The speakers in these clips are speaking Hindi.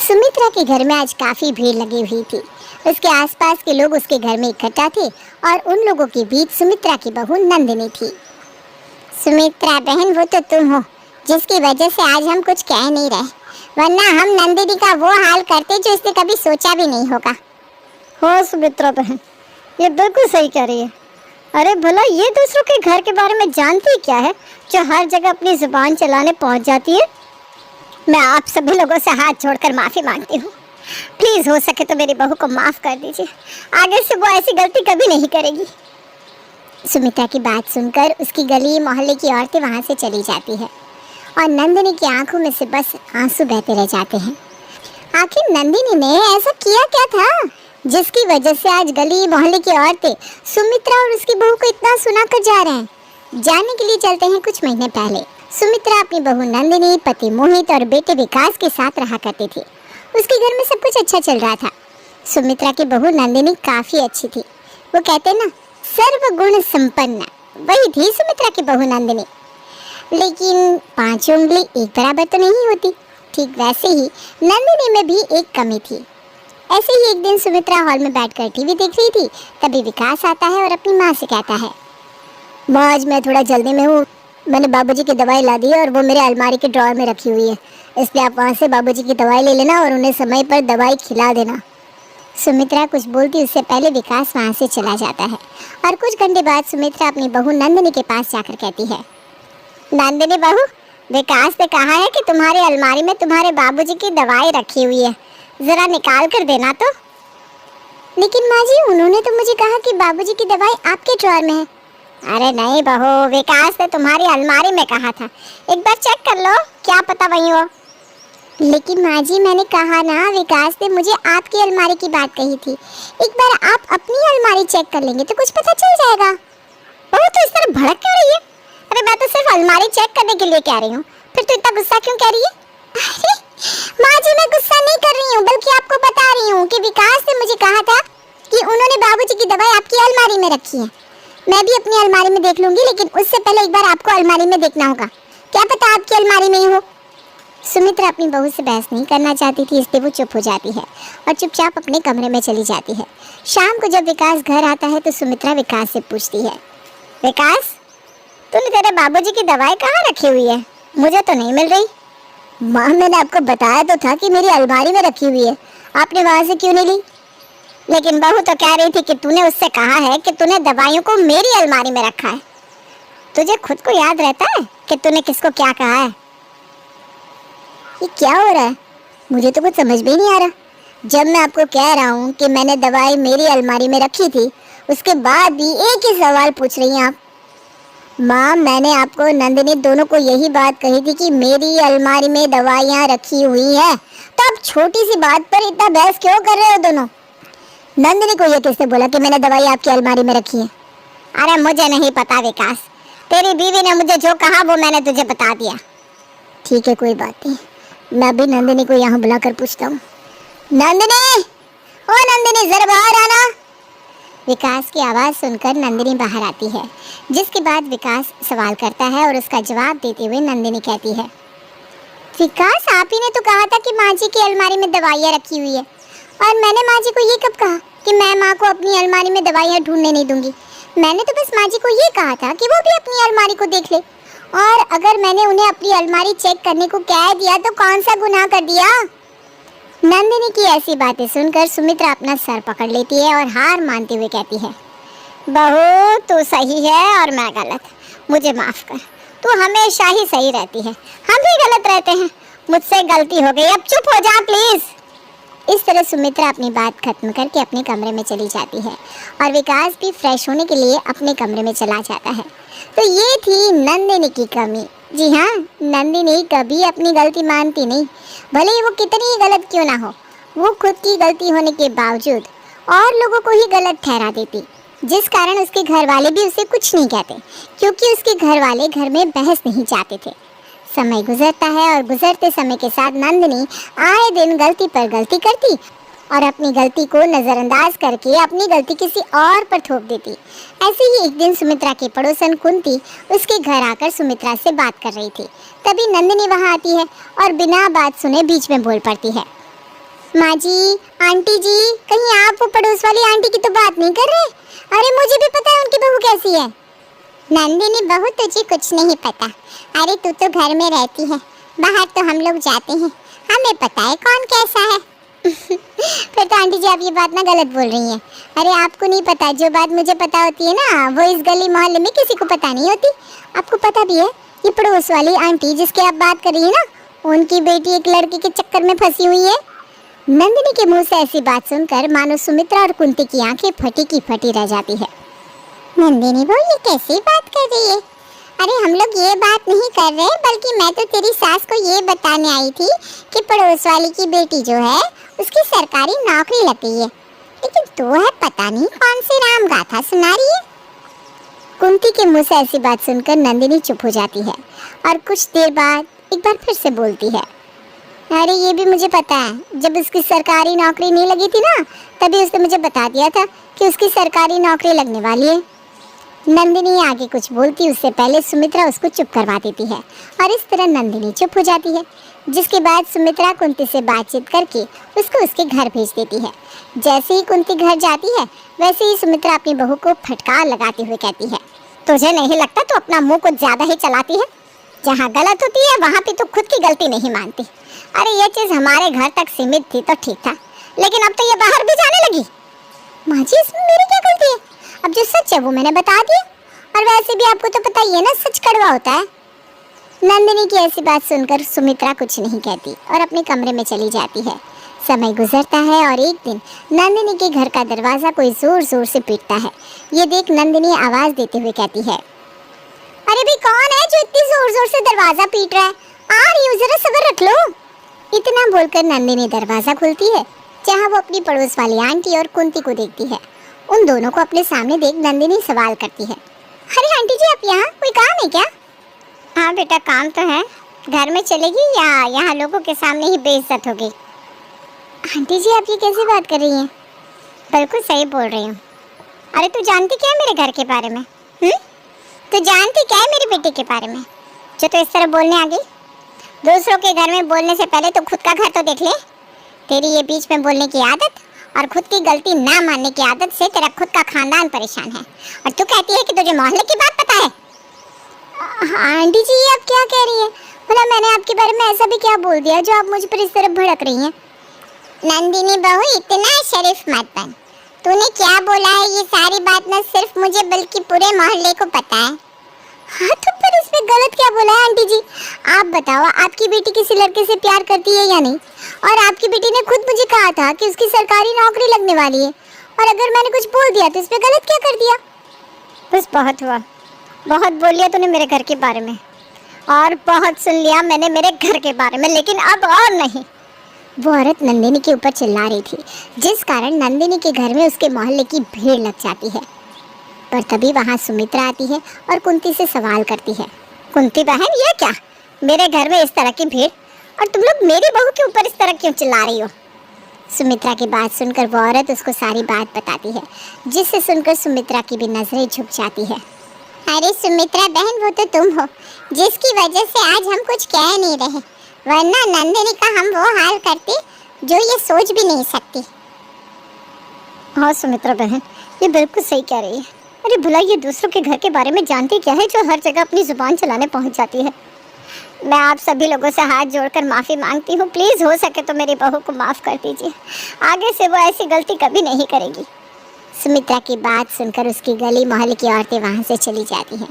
सुमित्रा के घर में आज काफी भीड़ लगी हुई थी। उसके आसपास के लोग उसके घर में इकट्ठा थे और उन लोगों के बीच सुमित्रा की बहू नंदिनी थी। सुमित्रा बहन, वो तो तुम हो जिसकी वजह से आज हम कुछ कह नहीं रहे, वरना हम नंदिनी का वो हाल करते जो इसने कभी सोचा भी नहीं होगा। हो सुमित्रा बहन, ये बिल्कुल सही कह रही है। अरे भला ये दूसरों के घर के बारे में जानती क्या है जो हर जगह अपनी जुबान चलाने पहुंच जाती है। मैं आप सभी लोगों से हाथ जोड़कर माफी मांगती हूँ। प्लीज हो सके तो मेरी बहू को माफ कर दीजिए, आगे से वो ऐसी गलती कभी नहीं करेगी। सुमित्रा की बात सुनकर उसकी गली मोहल्ले की औरतें वहां से चली जाती है और नंदिनी की आंखों में से बस आंसू बहते रह जाते हैं। आखिर नंदिनी ने ऐसा किया क्या था जिसकी वजह से आज गली मोहल्ले की औरतें सुमित्रा और उसकी बहू को इतना सुनाकर जा रहे हैं। जानने के लिए चलते हैं कुछ महीने पहले। सुमित्रा अपनी बहू नंदिनी, पति मोहित और बेटे विकास के साथ रहा करती थी। उसके घर में सब कुछ अच्छा चल रहा था। सुमित्रा की बहू नंदिनी काफी अच्छी थी। वो कहते ना, सर्वगुण संपन्न, वही थी सुमित्रा की बहू नंदिनी। लेकिन पांचों उंगली एक बराबर तो नहीं होती। ठीक वैसे ही नंदिनी में भी एक कमी थी। ऐसे ही एक दिन सुमित्रा हॉल में बैठकर टीवी देख रही थी, तभी विकास आता है और अपनी माँ से कहता है, माँ आज मैं थोड़ा जल्दी में हूँ, मैंने बाबूजी की दवाई ला दी है और वो मेरे अलमारी के ड्रॉअर में रखी हुई है, इसलिए आप वहाँ से बाबूजी की दवाई ले लेना और उन्हें समय पर दवाई खिला देना। सुमित्रा कुछ बोलती उससे पहले विकास वहाँ से चला जाता है और कुछ घंटे बाद सुमित्रा अपनी बहू नंदिनी के पास जाकर कहती है, नंदिनी बहू, विकास ने कहा है कि तुम्हारी अलमारी में तुम्हारे बाबूजी की दवाई रखी हुई है, जरा निकाल कर देना तो। लेकिन माँ जी, उन्होंने तो मुझे कहा कि बाबूजी की दवाई आपके ड्रॉअर में है। अरे नहीं बहू, विकास ने तुम्हारी अलमारी में कहा था, एक बार चेक कर लो, क्या पता वही हो। लेकिन माँ जी, मैंने कहा ना, विकास ने मुझे आपकी अलमारी की बात कही थी। एक बार आप अपनी अलमारी चेक कर लेंगे तो कुछ पता चल जाएगा। बहू तो इस तरह भड़क क्यों रही है? अरे मैं तो सिर्फ अलमारी चेक करने के लिए कह रही हूँ, फिर तो इतना गुस्सा क्यों कर रही है? अरे माँ जी, मैं गुस्सा नहीं कर रही हूँ, बल्कि आपको बता रही हूँ कि विकास ने मुझे कहा था कि उन्होंने बाबूजी की दवाई आपकी अलमारी में रखी है। मैं भी अपनी अलमारी में देख लूंगी, लेकिन उससे पहले एक बार आपको अलमारी में देखना होगा, क्या पता आपकी अलमारी में ही हो। सुमित्रा अपनी बहू से बहस नहीं करना चाहती थी, इसलिए वो चुप हो जाती है और चुपचाप अपने कमरे में चली जाती है। शाम को जब विकास घर आता है तो सुमित्रा विकास से पूछती है, विकास, तूने तेरे बाबूजी की दवाई कहाँ रखी हुई है? मुझे तो नहीं मिल रही। माँ, मैंने आपको बताया तो था कि मेरी अलमारी में रखी हुई है, आपने वहाँ से क्यों नहीं ली? लेकिन बहू तो कह रही थी कि तूने उससे कहा है कि तूने दवाइयों को मेरी अलमारी में रखा है। तुझे खुद को याद रहता है कि तूने किसको क्या कहा है? ये क्या हो रहा है? मुझे तो कुछ समझ में नहीं आ रहा। जब मैं आपको कह रहा हूँ कि मैंने दवाई मेरी अलमारी में रखी थी, उसके बाद भी एक ही सवाल पूछ रही हैं आप। माँ, मैंने आपको नंदिनी दोनों को यही बात कही थी कि मेरी अलमारी में दवाइयाँ रखी हुई है, तो आप छोटी सी बात पर इतना बहस क्यों कर रहे हो दोनों? नंदिनी को ये किसने बोला कि मैंने दवाई आपकी अलमारी में रखी है? अरे मुझे नहीं पता विकास, तेरी बीवी ने मुझे जो कहा वो मैंने तुझे बता दिया। ठीक है, कोई बात नहीं, मैं अभी नंदिनी को यहाँ बुलाकर पूछता हूँ। नंदिनी, ओ नंदिनी, जरा बाहर आना। विकास की आवाज़ सुनकर नंदिनी बाहर आती है, जिसके बाद विकास सवाल करता है और उसका जवाब देते हुए नंदिनी कहती है, विकास, आप ही ने तो कहा था कि माँ जी की अलमारी में दवाइयाँ रखी हुई है, और मैंने माँ जी को ये कब कहा कि मैं माँ को अपनी अलमारी में दवाइयाँ ढूंढने नहीं दूंगी? मैंने तो बस माँ जी को ये कहा था कि वो भी अपनी अलमारी को देख ले, और अगर मैंने उन्हें अपनी अलमारी चेक करने को कह दिया तो कौन सा गुनाह कर दिया? नंदिनी की ऐसी बातें सुनकर सुमित्रा अपना सर पकड़ लेती है और हार मानते हुए कहती है, बहू, तू सही है और मैं गलत, मुझे माफ़ कर। तू हमेशा ही सही रहती है, हम भी गलत रहते हैं, मुझसे गलती हो गई, अब चुप हो जा प्लीज़। इस तरह सुमित्रा अपनी बात खत्म करके अपने कमरे में चली जाती है और विकास भी फ्रेश होने के लिए अपने कमरे में चला जाता है। तो ये थी नंदिनी की कमी। जी हाँ, नंदिनी कभी अपनी गलती मानती नहीं, भले ही वो कितनी ही गलत क्यों ना हो। वो खुद की गलती होने के बावजूद और लोगों को ही गलत ठहरा देती, जिस कारण उसके घर वाले भी उसे कुछ नहीं कहते, क्योंकि उसके घर वाले घर में बहस नहीं चाहते थे। समय गुजरता है और गुजरते समय के साथ नंदिनी आए दिन गलती पर गलती करती और अपनी गलती को नज़रअंदाज करके अपनी गलती किसी और पर थोप देती। ऐसे ही एक दिन सुमित्रा की पड़ोसन कुंती उसके घर आकर सुमित्रा से बात कर रही थी। तभी नंदिनी वहां आती है और बिना बात सुने बीच में बोल पड़ती है, माँ जी, आंटी जी, कहीं आप वो पड़ोस वाली आंटी की तो बात नहीं कर रहे? अरे मुझे भी पता है उनकी बहू कैसी है। नंदिनी बहू, तुझे कुछ नहीं पता। अरे तू तो घर में रहती है, बाहर तो हम लोग जाते हैं, हमें पता है कौन कैसा है। फिर तो आंटी जी आप ये बात ना गलत बोल रही हैं। अरे आपको नहीं पता, जो बात मुझे पता होती है ना वो इस गली मोहल्ले में किसी को पता नहीं होती। आपको पता भी है ये पड़ोस वाली आंटी जिसकी आप बात कर रही है ना, उनकी बेटी एक लड़के के चक्कर में फंसी हुई है। नंदिनी के मुंह से ऐसी बात सुनकर मानो सुमित्रा और कुंती की आंखें फटी की फटी रह जाती है। नंदिनी बहू, ये कैसी बात कर रही है? अरे हम लोग ये बात नहीं कर रहे, बल्कि मैं तो तेरी सास को ये बताने आई थी कि पड़ोस वाली की बेटी जो है उसकी सरकारी नौकरी लग गई है। लेकिन तू है पता नहीं कौन सी राम गाथा सुना रही है। कुंती के मुंह से ऐसी बात सुनकर नंदिनी चुप हो जाती है और कुछ देर बाद एक बार फिर से बोलती है। अरे ये भी मुझे पता है, जब उसकी सरकारी नौकरी नहीं लगी थी ना, तभी उसने मुझे बता दिया था कि उसकी सरकारी नौकरी लगने वाली है। नंदिनी आगे कुछ बोलती उससे पहले सुमित्रा उसको चुप करवा देती है और इस तरह नंदिनी चुप हो जाती है, जिसके बाद सुमित्रा कुंती से बातचीत करके उसको उसके घर भेज देती है। जैसे ही कुंती घर जाती है वैसे ही सुमित्रा अपनी बहू को फटकार लगाते हुए कहती है, तुझे नहीं लगता तो अपना मुंह कुछ ज्यादा ही चलाती है? जहाँ गलत होती है वहाँ पे तो खुद की गलती नहीं मानती। अरे ये चीज हमारे घर तक सीमित थी तो ठीक था, लेकिन अब तो ये बाहर भी जाने लगी। माँ जी, इसमें मेरी क्या गलती है? अब जो सच है वो मैंने बता दिया, और वैसे भी आपको तो पता ही है ना, सच कड़वा होता है। नंदिनी की ऐसी बात सुनकर सुमित्रा कुछ नहीं कहती और अपने कमरे में चली जाती है। समय गुजरता है और एक दिन नंदिनी के घर का दरवाजा कोई जोर जोर से पीटता है। ये देख नंदिनी आवाज देते हुए कहती है, अरे भाई कौन है जो इतनी जोर जोर से दरवाजा पीट रहा है? आ रही हूँ, जरा सब्र रख लो। इतना बोलकर नंदिनी दरवाजा खोलती है, जहाँ वो अपनी पड़ोस वाली आंटी और कुंती को देखती है। उन दोनों को अपने सामने देख नंदिनी सवाल करती है, अरे आंटी जी आप यहाँ, कोई काम है क्या? हाँ बेटा, काम तो है। घर में चलेगी या यहाँ लोगों के सामने ही बेइज्जत होगी? आंटी जी आप ये कैसी बात कर रही हैं? बिल्कुल सही बोल रही हूँ। अरे तू जानती क्या है मेरे घर के बारे में? तू जानती क्या है मेरी बेटी के बारे में जो तो इस तरह बोलने आ गई? दूसरों के घर में बोलने से पहले तो खुद का घर तो देख ले। तेरी ये बीच में बोलने की आदत और खुद की गलती ना मानने की आदत से तेरा खुद का खानदान परेशान है, और तू कहती है कि तुझे मोहल्ले की बात पता है। आंटी जी आप क्या कह रही हैं? भला मैंने आपके बारे में ऐसा भी क्या बोल दिया जो आप मुझ पर इस तरह भड़क रही हैं? नंदिनी बहू, इतना शरीफ मत बन। तूने क्या बोला है ये सारी बात न सिर्फ मुझे बल्कि पूरे मोहल्ले को पता है। हाँ तो पर इसमें गलत क्या बोला है आंटी जी? आप बताओ, आपकी बेटी किसी लड़के से प्यार करती है या नहीं? और आपकी बेटी ने खुद मुझे कहा था कि उसकी सरकारी नौकरी लगने वाली है, और अगर मैंने कुछ बोल दिया तो इसमें गलत क्या कर दिया? बस बहुत हुआ, बहुत बोल लिया तूने मेरे घर के बारे में, और बहुत सुन लिया मैंने मेरे घर के बारे में, लेकिन अब और नहीं। वो औरत नंदिनी के ऊपर चिल्ला रही थी, जिस कारण नंदिनी के घर में उसके मोहल्ले की भीड़ लग जाती है। पर तभी वहाँ सुमित्रा आती है और कुंती से सवाल करती है, कुंती बहन ये क्या, मेरे घर में इस तरह की भीड़, और तुम लोग मेरी बहू के ऊपर इस तरह क्यों चिल्ला रही हो? सुमित्रा की बात सुनकर वो औरत उसको सारी बात बताती है, जिससे सुनकर सुमित्रा की भी नजरें झुक जाती है। अरे सुमित्रा बहन, वो तो तुम हो जिसकी वजह से आज हम कुछ कह नहीं रहे, वरना नंदिनी का हम वो हाल करते जो ये सोच भी नहीं सकती। हाँ सुमित्रा बहन, ये बिल्कुल सही कह रही है। अरे भला ये दूसरों के घर के बारे में जानती क्या है जो हर जगह अपनी जुबान चलाने पहुंच जाती है। मैं आप सभी लोगों से हाथ जोड़कर माफ़ी मांगती हूँ, प्लीज़ हो सके तो मेरी बहू को माफ़ कर दीजिए, आगे से वो ऐसी गलती कभी नहीं करेगी। सुमित्रा की बात सुनकर उसकी गली मोहल्ले की औरतें वहाँ से चली जाती हैं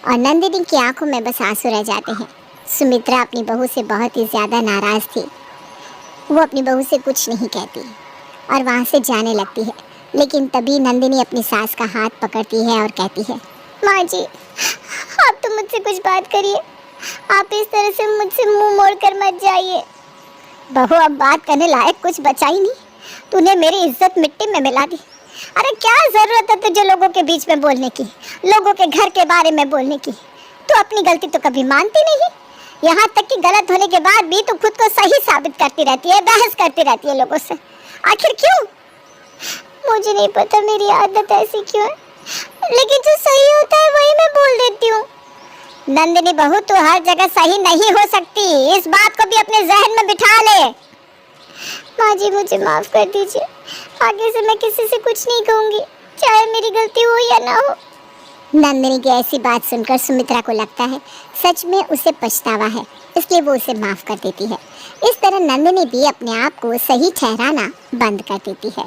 और नंदिनी की आंखों में बस आंसू रह जाते हैं। सुमित्रा अपनी बहू से बहुत ही ज़्यादा नाराज़ थी। वो अपनी बहू से कुछ नहीं कहती और वहाँ से जाने लगती है, लेकिन तभी नंदिनी अपनी सास का हाथ पकड़ती है और कहती है, माँ जी आप तो मुझसे कुछ बात करिए, आप इस तरह से मुझसे मुंह मोड़ कर मत जाइए। बहू अब बात करने लायक कुछ बचा ही नहीं, तूने मेरी इज्जत मिट्टी में मिला दी। अरे क्या ज़रूरत है तुझे लोगों के बीच में बोलने की, लोगों के घर के बारे में बोलने की? तू अपनी गलती तो कभी मानती नहीं, यहाँ तक कि गलत होने के बाद भी तू खुद को सही साबित करती रहती है, बहस करती रहती है लोगों से। आखिर क्यों? मुझे नहीं पता मेरी आदत ऐसी क्यों है, लेकिन जो सही होता है वही मैं बोल देती हूँ। नंदिनी बहू, तू हर जगह सही नहीं हो सकती, इस बात को भी अपने जहन में बिठा ले। माँ जी मुझे माफ कर दीजिए, आगे से मैं किसी से कुछ नहीं कहूँगी, चाहे मेरी गलती हो या ना हो। नंदिनी की ऐसी बात सुनकर सुमित्रा को लगता है सच में उसे पछतावा है, इसलिए वो उसे माफ कर देती है। इस तरह नंदिनी भी अपने आप को सही ठहराना बंद कर देती है।